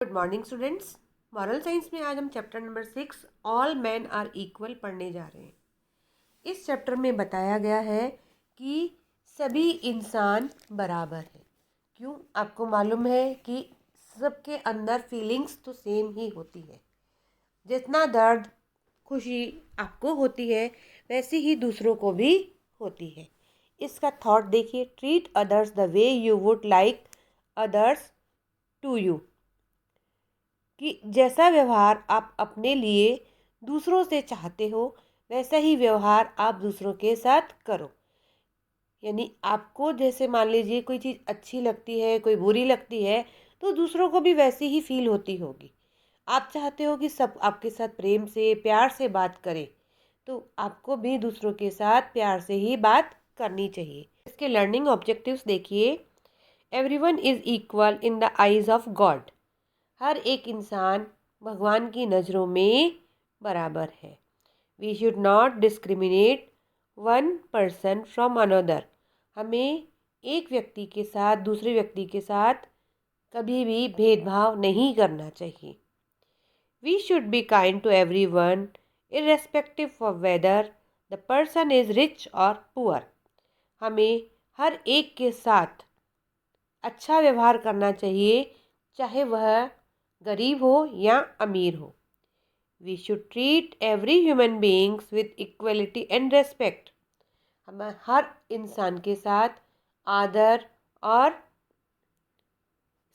Good morning students. Moral science में आज हम chapter number 6 all man are equal पढ़ने जा रहे हैं। इस चैप्टर में बताया गया है कि सभी इंसान बराबर हैं। क्यों? आपको मालूम है कि सबके अंदर फीलिंग्स तो सेम ही होती है। जितना दर्द खुशी आपको होती है वैसी ही दूसरों को भी होती है। इसका थॉट देखिए, treat others the way you would like others to you, कि जैसा व्यवहार आप अपने लिए दूसरों से चाहते हो वैसा ही व्यवहार आप दूसरों के साथ करो। यानी आपको जैसे मान लीजिए कोई चीज़ अच्छी लगती है, कोई बुरी लगती है, तो दूसरों को भी वैसी ही फील होती होगी। आप चाहते हो कि सब आपके साथ प्रेम से प्यार से बात करें, तो आपको भी दूसरों के साथ प्यार से ही बात करनी चाहिए। इसके लर्निंग ऑब्जेक्टिव्स देखिए। Everyone is equal in the eyes of God. हर एक इंसान भगवान की नज़रों में बराबर है। We should not discriminate one person from another. हमें एक व्यक्ति के साथ दूसरे व्यक्ति के साथ कभी भी भेदभाव नहीं करना चाहिए। We should be kind to everyone irrespective of whether the person is rich और पुअर। हमें हर एक के साथ अच्छा व्यवहार करना चाहिए, चाहे वह गरीब हो या अमीर हो। We should treat every human beings with equality and respect. हमें हर इंसान के साथ आदर और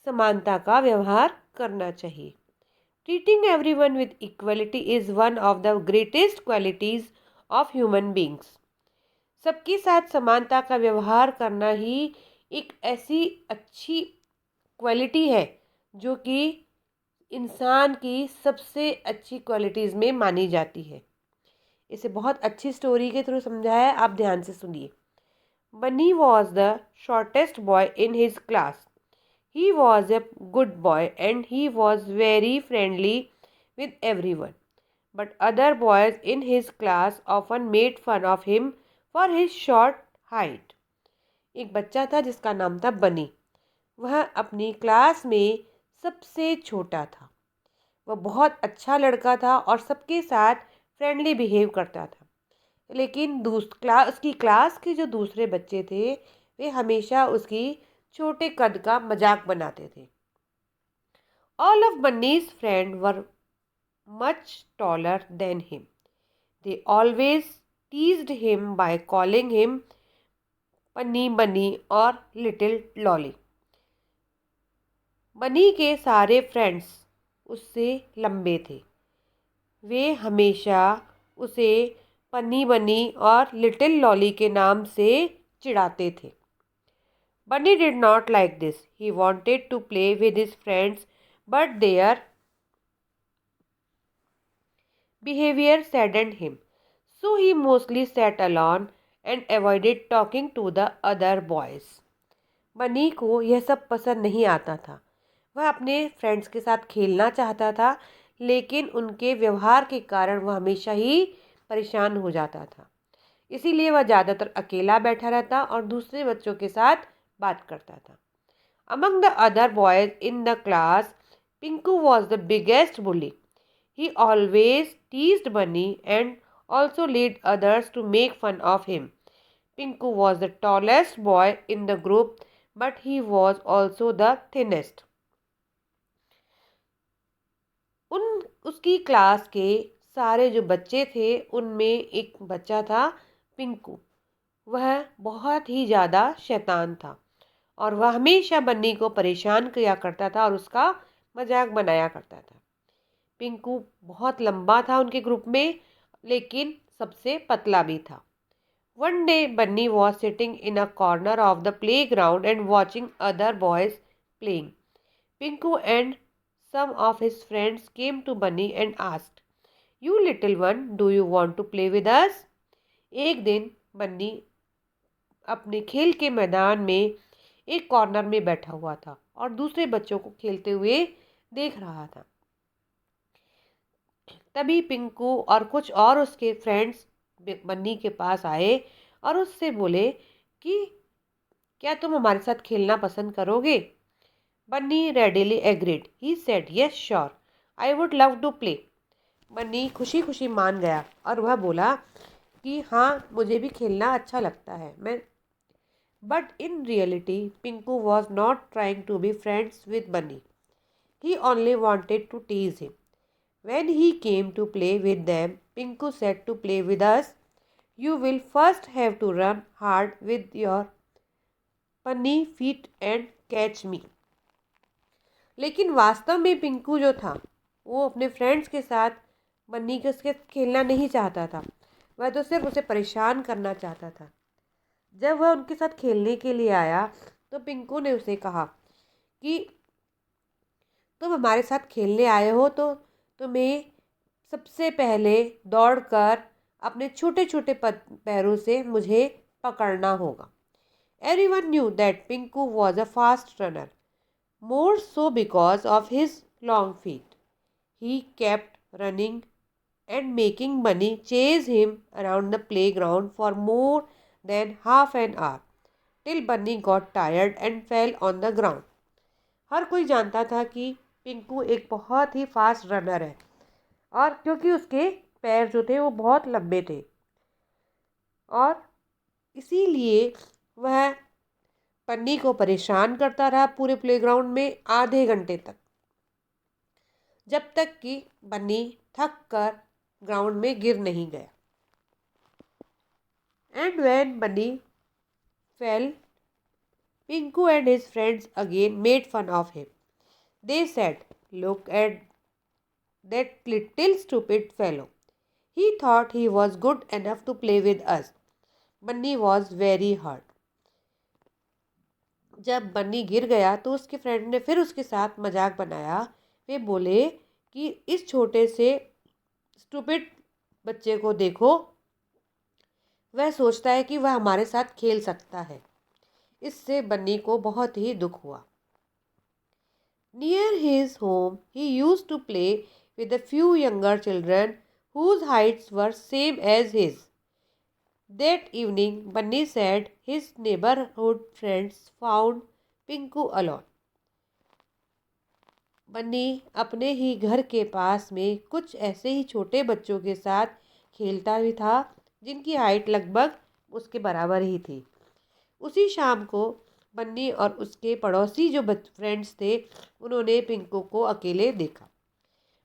समानता का व्यवहार करना चाहिए। Treating everyone with equality is one of the greatest qualities of human beings. सबके साथ समानता का व्यवहार करना ही एक ऐसी अच्छी क्वालिटी है जो कि इंसान की सबसे अच्छी क्वालिटीज़ में मानी जाती है। इसे बहुत अच्छी स्टोरी के थ्रू समझाया है, आप ध्यान से सुनिए। Bunny was the shortest boy in his class. He was a good boy and he was very friendly with everyone, but other boys in his class often made fun of him for his short height. एक बच्चा था जिसका नाम था बनी। वह अपनी class में सबसे छोटा था। वह बहुत अच्छा लड़का था और सबके साथ फ्रेंडली बिहेव करता था। लेकिन उसकी क्लास के जो दूसरे बच्चे थे वे हमेशा उसकी छोटे कद का मजाक बनाते थे। All of Bunny's friend were much taller than him. They always teased him by calling him punny Bunny और लिटिल लॉली। बनी के सारे फ्रेंड्स उससे लंबे थे। वे हमेशा उसे पन्नी बनी और लिटिल लॉली के नाम से चिढ़ाते थे। Bunny did not like this. He wanted to play with his friends but their behaviour saddened him, so he mostly sat alone and avoided talking to the other boys. बनी को यह सब पसंद नहीं आता था। वह अपने फ्रेंड्स के साथ खेलना चाहता था, लेकिन उनके व्यवहार के कारण वह हमेशा ही परेशान हो जाता था। इसीलिए वह ज़्यादातर अकेला बैठा रहता और दूसरे बच्चों के साथ बात करता था। Among the other boys in the class, Pinku was the biggest bully. He always teased बनी and also led others to make fun of him. Pinku was the tallest boy in the group, but he was also the thinnest. उसकी class के सारे जो बच्चे थे उनमें एक बच्चा था पिंकू। वह बहुत ही ज़्यादा शैतान था और वह हमेशा बन्नी को परेशान किया करता था और उसका मजाक बनाया करता था। पिंकू बहुत लंबा था उनके ग्रुप में, लेकिन सबसे पतला भी था। One day, Bunny was sitting in a corner of the playground and watching other boys playing. Pinku and some of his friends came to Bunny and asked, "You little one, do you want to play with us?" एक दिन बन्नी अपने खेल के मैदान में एक corner में बैठा हुआ था और दूसरे बच्चों को खेलते हुए देख रहा था। तभी पिंकू और कुछ और उसके फ्रेंड्स बन्नी के पास आए और उससे बोले कि क्या तुम हमारे साथ खेलना पसंद करोगे? बन्नी readily agreed. He said, "Yes, sure. I would love to play." बन्नी खुशी खुशी मान गया और वह बोला कि हाँ, मुझे भी खेलना अच्छा लगता है। But in reality, Pinku was not trying to be friends with Bunny. He only wanted to tease him. When he came to play with them, Pinku said, "To play with us, you will first have to run hard with your punny feet and catch me." लेकिन वास्तव में पिंकू जो था वो अपने friends के साथ बन्नी के उसके खेलना नहीं चाहता था। वह तो सिर्फ उसे परेशान करना चाहता था। जब वह उनके साथ खेलने के लिए आया तो पिंकू ने उसे कहा कि तुम हमारे साथ खेलने आए हो तो तुम्हें सबसे पहले दौड़कर अपने छोटे छोटे पैरों से मुझे पकड़ना होगा। Everyone knew that Pinku was a fast runner, more so because of his long feet. He kept running and making Bunny chase him around the playground for more than half an hour, till Bunny got tired and fell on the ground. हर कोई जानता था कि पिंकू एक बहुत ही fast runner है और क्योंकि उसके पैर जो थे वो बहुत लंबे थे और इसीलिए वह बन्नी को परेशान करता रहा पूरे प्लेग्राउंड में आधे घंटे तक, जब तक कि बन्नी थक कर ग्राउंड में गिर नहीं गया। And when Banni fail, Pinku and his friends again made fun of him. They said, "Look at that little stupid fellow. He thought he was good enough to play with us." Bunny was very hurt. जब बन्नी गिर गया तो उसके friend ने फिर उसके साथ मजाक बनाया। वे बोले कि इस छोटे से स्टूपिड बच्चे को देखो, वह सोचता है कि वह हमारे साथ खेल सकता है। इससे बन्नी को बहुत ही दुख हुआ। Near his home, he used to play with a few younger children whose heights were same as his. That evening, Bunny said his neighborhood friends found Pinku alone. बन्नी अपने ही घर के पास में कुछ ऐसे ही छोटे बच्चों के साथ खेलता भी था जिनकी हाइट लगभग उसके बराबर ही थी। उसी शाम को बन्नी और उसके पड़ोसी जो फ्रेंड्स थे उन्होंने पिंकू को अकेले देखा।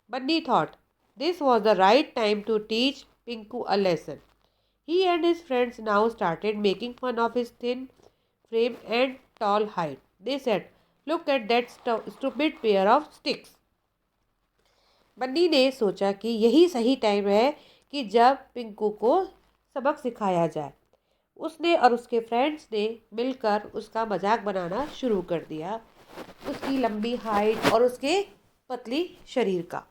Bunny thought this was the right time to teach Pinku a lesson. He and his friends now started making fun of his thin frame and tall height. They said, "look at that stupid pair of sticks." Bunny ने सोचा कि यही सही time है कि जब पिंकू को सबक सिखाया जाए। उसने और उसके फ्रेंड्स ने मिलकर उसका मजाक बनाना शुरू कर दिया, उसकी लंबी हाइट और उसके पतली शरीर का।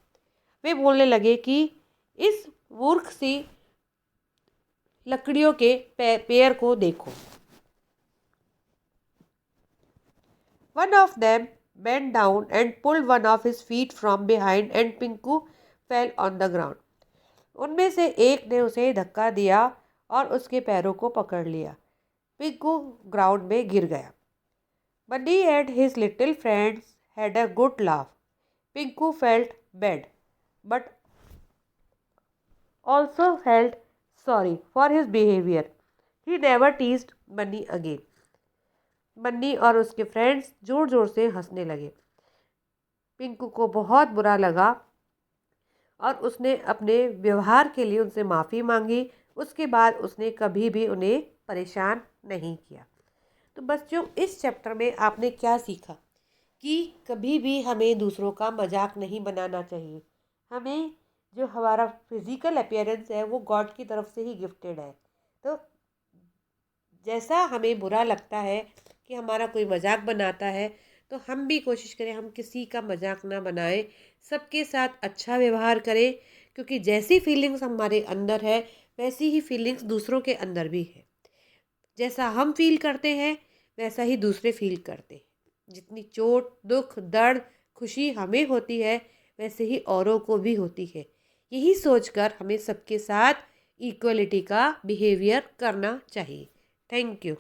वे बोलने लगे कि इस मूर्ख सी लकड़ियों के पेड़ को देखो। One of them bent down and pulled one of his feet from behind and Pinku fell on the ground. उनमें से एक ने उसे धक्का दिया और उसके पैरों को पकड़ लिया। पिंकू ग्राउंड में गिर गया। Bunny and his little friends had a good laugh. Pinku felt bad, but also felt sorry for his behavior. He never teased Bunny again. बन्नी और उसके फ्रेंड्स जोर जोर से हंसने लगे। पिंकू को बहुत बुरा लगा और उसने अपने व्यवहार के लिए उनसे माफ़ी मांगी। उसके बाद उसने कभी भी उन्हें परेशान नहीं किया। तो बच्चों, इस चैप्टर में आपने क्या सीखा कि कभी भी हमें दूसरों का मजाक नहीं बनाना चाहिए। हमें जो हमारा फिजिकल अपीयरेंस है वो गॉड की तरफ से ही गिफ्टेड है। तो जैसा हमें बुरा लगता है कि हमारा कोई मजाक बनाता है तो हम भी कोशिश करें हम किसी का मजाक ना बनाएं, सबके साथ अच्छा व्यवहार करें, क्योंकि जैसी फीलिंग्स हमारे अंदर है वैसी ही फीलिंग्स दूसरों के अंदर भी है। जैसा हम फील करते हैं वैसा ही दूसरे फील करते हैं। जितनी चोट, दुख, दर्द, खुशी हमें होती है वैसे ही औरों को भी होती है। यही सोचकर हमें सबके साथ इक्वलिटी का बिहेवियर करना चाहिए। Thank you.